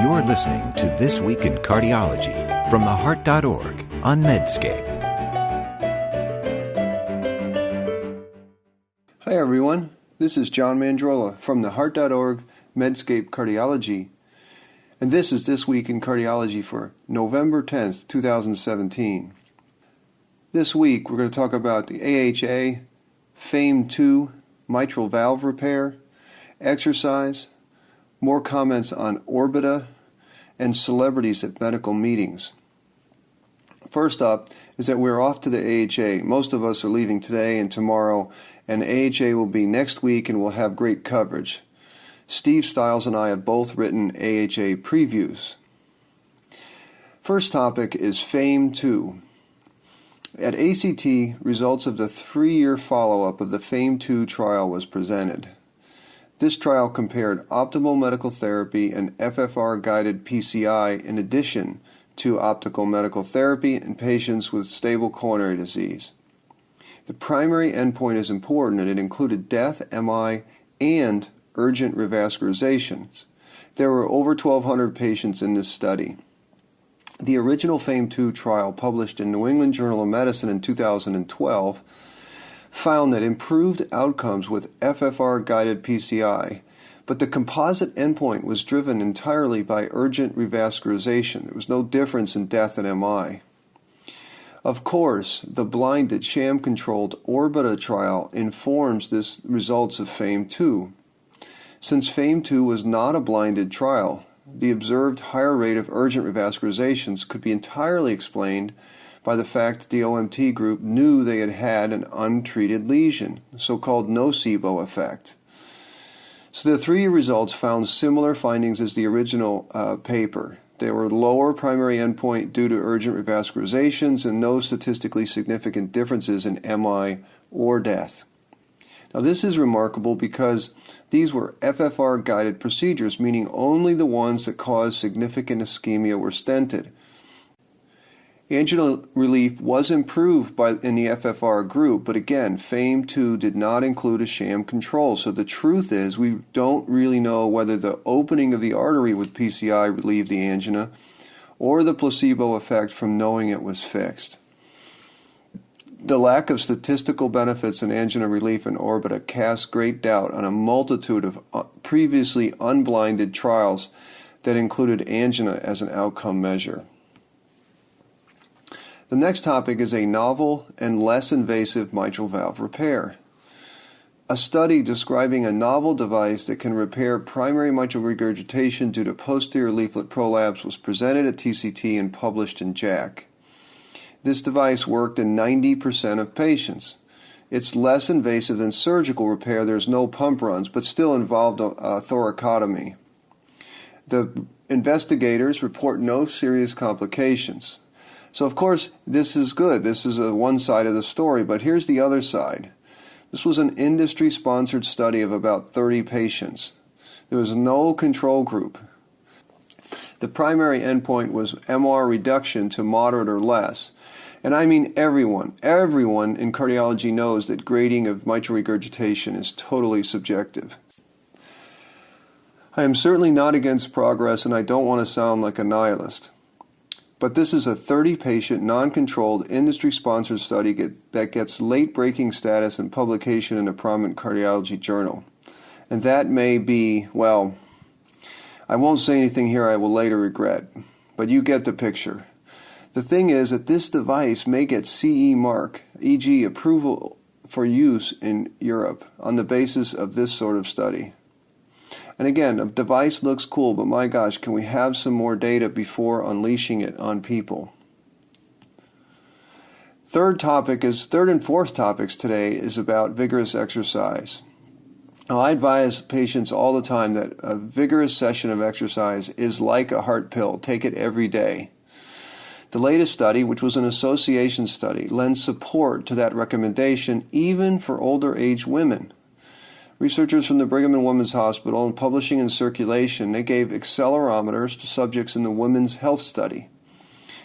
You're listening to This Week in Cardiology from theheart.org on Medscape. Hi everyone, this is John Mandrola from theheart.org Medscape Cardiology, and this is This Week in Cardiology for November 10th, 2017. This week we're going to talk about the AHA, FAME2, mitral valve repair, exercise, more comments on Orbita, and celebrities at medical meetings. First up is that we're off to the AHA. Most of us are leaving today and tomorrow, and AHA will be next week and we'll have great coverage. Steve Stiles and I have both written AHA previews. First topic is FAME2. At ACT, results of the 3-year follow-up of the FAME2 trial was presented. This trial compared optimal medical therapy and FFR-guided PCI in addition to optical medical therapy in patients with stable coronary disease. The primary endpoint is important, and it included death, MI, and urgent revascularizations. There were over 1,200 patients in this study. The original FAME2 trial, published in New England Journal of Medicine in 2012, found that improved outcomes with FFR-guided PCI, but the composite endpoint was driven entirely by urgent revascularization. There was no difference in death and MI. Of course, the blinded, sham-controlled Orbita trial informs the results of FAME2. Since FAME2 was not a blinded trial, the observed higher rate of urgent revascularizations could be entirely explained by the fact that the OMT group knew they had had an untreated lesion, the so-called nocebo effect. So the 3-year results found similar findings as the original paper. There were lower primary endpoint due to urgent revascularizations and no statistically significant differences in MI or death. Now this is remarkable because these were FFR-guided procedures, meaning only the ones that caused significant ischemia were stented. Angina relief was improved in the FFR group, but again, FAME2 did not include a sham control. So the truth is we don't really know whether the opening of the artery with PCI relieved the angina or the placebo effect from knowing it was fixed. The lack of statistical benefits in angina relief in Orbita casts great doubt on a multitude of previously unblinded trials that included angina as an outcome measure. The next topic is a novel and less invasive mitral valve repair. A study describing a novel device that can repair primary mitral regurgitation due to posterior leaflet prolapse was presented at TCT and published in JACC. This device worked in 90% of patients. It's less invasive than surgical repair. There's no pump runs, but still involved thoracotomy. The investigators report no serious complications. So, of course, this is good. This is one side of the story, but here's the other side. This was an industry-sponsored study of about 30 patients. There was no control group. The primary endpoint was MR reduction to moderate or less. And I mean everyone in cardiology knows that grading of mitral regurgitation is totally subjective. I am certainly not against progress, and I don't want to sound like a nihilist. But this is a 30-patient, non-controlled, industry-sponsored study that gets late-breaking status and publication in a prominent cardiology journal. And that may be, well, I won't say anything here I will later regret, but you get the picture. The thing is that this device may get CE mark, e.g. approval for use in Europe, on the basis of this sort of study. And again, a device looks cool, but my gosh, can we have some more data before unleashing it on people? Third and fourth topics today is about vigorous exercise. Now, I advise patients all the time that a vigorous session of exercise is like a heart pill. Take it every day. The latest study, which was an association study, lends support to that recommendation even for older age women. Researchers from the Brigham and Women's Hospital, and publishing in Circulation, they gave accelerometers to subjects in the Women's Health Study.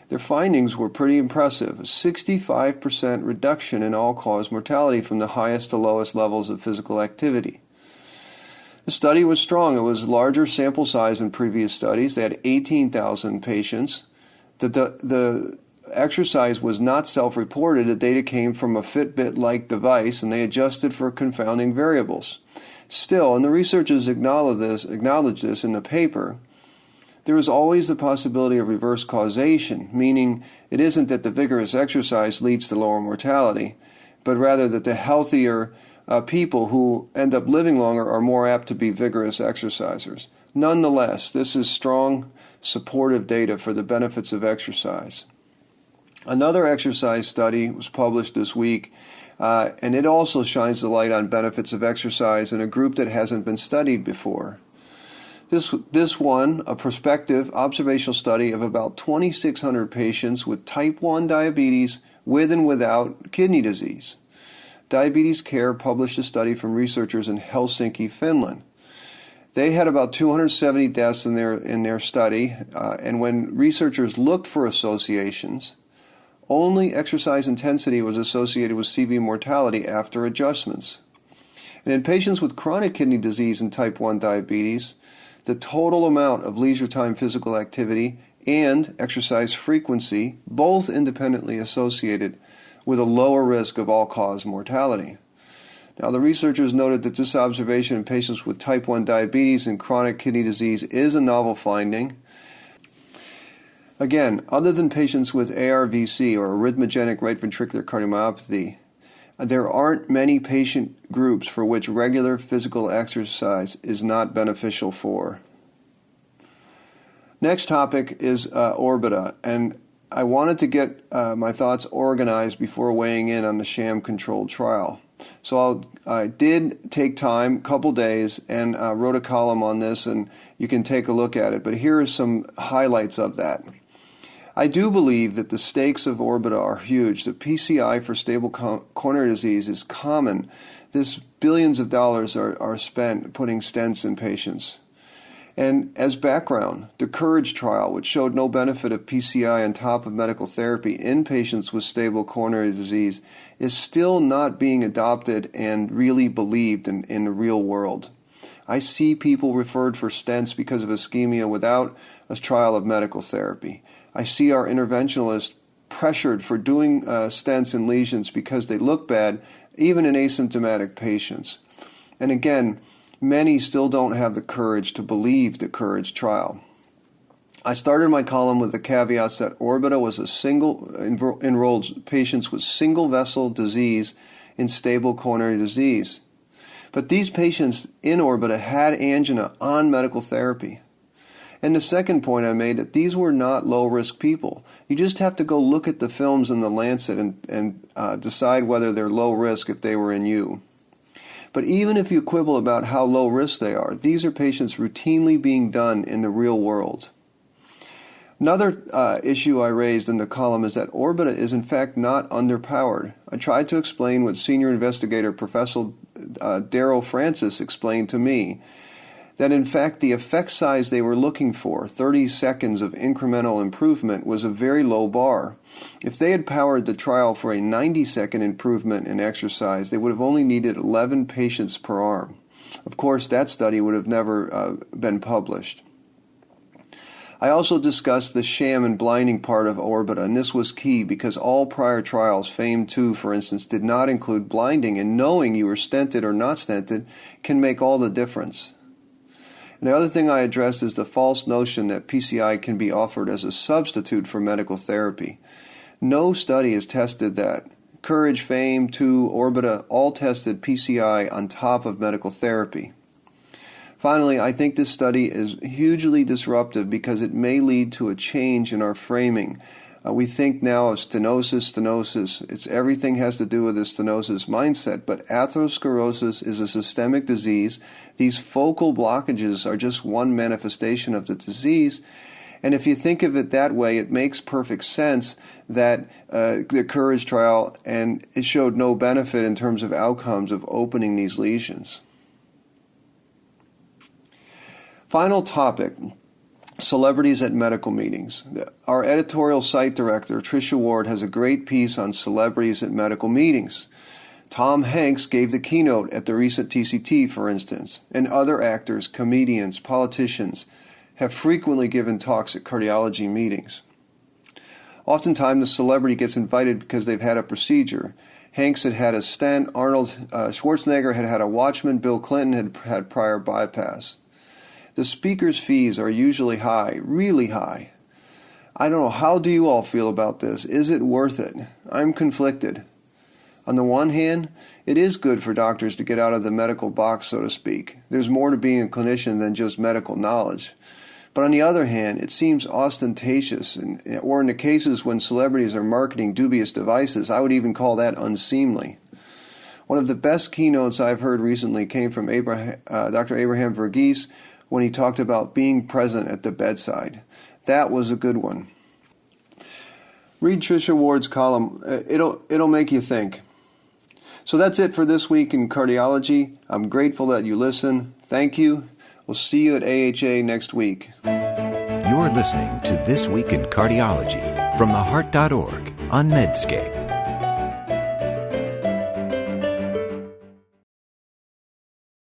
Their findings were pretty impressive: a 65% reduction in all-cause mortality from the highest to lowest levels of physical activity. The study was strong. It was larger sample size than previous studies. They had 18,000 patients. The exercise was not self-reported. The data came from a Fitbit-like device, and they adjusted for confounding variables. Still, and the researchers acknowledge this in the paper, there is always the possibility of reverse causation, meaning it isn't that the vigorous exercise leads to lower mortality, but rather that the healthier people who end up living longer are more apt to be vigorous exercisers. Nonetheless, this is strong, supportive data for the benefits of exercise. Another exercise study was published this week, and it also shines the light on benefits of exercise in a group that hasn't been studied before. This one, a prospective observational study of about 2,600 patients with type 1 diabetes with and without kidney disease. Diabetes Care published a study from researchers in Helsinki, Finland. They had about 270 deaths in their study, and when researchers looked for associations, only exercise intensity was associated with CV mortality after adjustments. And in patients with chronic kidney disease and type 1 diabetes, the total amount of leisure time physical activity and exercise frequency, both independently associated with a lower risk of all-cause mortality. Now, the researchers noted that this observation in patients with type 1 diabetes and chronic kidney disease is a novel finding. Again, other than patients with ARVC or arrhythmogenic right ventricular cardiomyopathy, there aren't many patient groups for which regular physical exercise is not beneficial for. Next topic is Orbita, and I wanted to get my thoughts organized before weighing in on the sham-controlled trial. So I did take time, a couple days, and wrote a column on this, and you can take a look at it. But here are some highlights of that. I do believe that the stakes of Orbita are huge. The PCI for stable coronary disease is common. This billions of dollars are spent putting stents in patients. And as background, the COURAGE trial, which showed no benefit of PCI on top of medical therapy in patients with stable coronary disease, is still not being adopted and really believed in the real world. I see people referred for stents because of ischemia without a trial of medical therapy. I see our interventionalists pressured for doing stents and lesions because they look bad, even in asymptomatic patients. And again, many still don't have the courage to believe the COURAGE trial. I started my column with the caveats that Orbita was enrolled patients with single vessel disease in stable coronary disease. But these patients in Orbita had angina on medical therapy. And the second point I made, that these were not low-risk people. You just have to go look at the films in the Lancet and decide whether they're low risk if they were in you. But even if you quibble about how low risk they are, these are patients routinely being done in the real world. Another issue I raised in the column is that Orbita is in fact not underpowered. I tried to explain what senior investigator Professor Daryl Francis explained to me, that in fact the effect size they were looking for, 30 seconds of incremental improvement, was a very low bar. If they had powered the trial for a 90-second improvement in exercise, they would have only needed 11 patients per arm. Of course, that study would have never been published. I also discussed the sham and blinding part of Orbita, and this was key because all prior trials, FAME2 for instance, did not include blinding, and knowing you were stented or not stented can make all the difference. And the other thing I addressed is the false notion that PCI can be offered as a substitute for medical therapy. No study has tested that. COURAGE, FAME, 2, Orbita all tested PCI on top of medical therapy. Finally, I think this study is hugely disruptive because it may lead to a change in our framing. We think now of stenosis. Everything has to do with the stenosis mindset, but atherosclerosis is a systemic disease. These focal blockages are just one manifestation of the disease. And if you think of it that way, it makes perfect sense that the COURAGE trial, and it showed no benefit in terms of outcomes of opening these lesions. Final topic. Celebrities at medical meetings. Our editorial site director, Tricia Ward, has a great piece on celebrities at medical meetings. Tom Hanks gave the keynote at the recent TCT, for instance, and other actors, comedians, politicians have frequently given talks at cardiology meetings. Oftentimes, the celebrity gets invited because they've had a procedure. Hanks had had a stent, Arnold Schwarzenegger had had a Watchman, Bill Clinton had had prior bypass. The speaker's fees are usually high, really high. I don't know, how do you all feel about this? Is it worth it? I'm conflicted. On the one hand, it is good for doctors to get out of the medical box, so to speak. There's more to being a clinician than just medical knowledge. But on the other hand, it seems ostentatious, or in the cases when celebrities are marketing dubious devices, I would even call that unseemly. One of the best keynotes I've heard recently came from Dr. Abraham Verghese when he talked about being present at the bedside. That was a good one. Read Tricia Ward's column. It'll make you think. So that's it for this week in cardiology. I'm grateful that you listen. Thank you. We'll see you at AHA next week. You're listening to This Week in Cardiology from theheart.org on Medscape.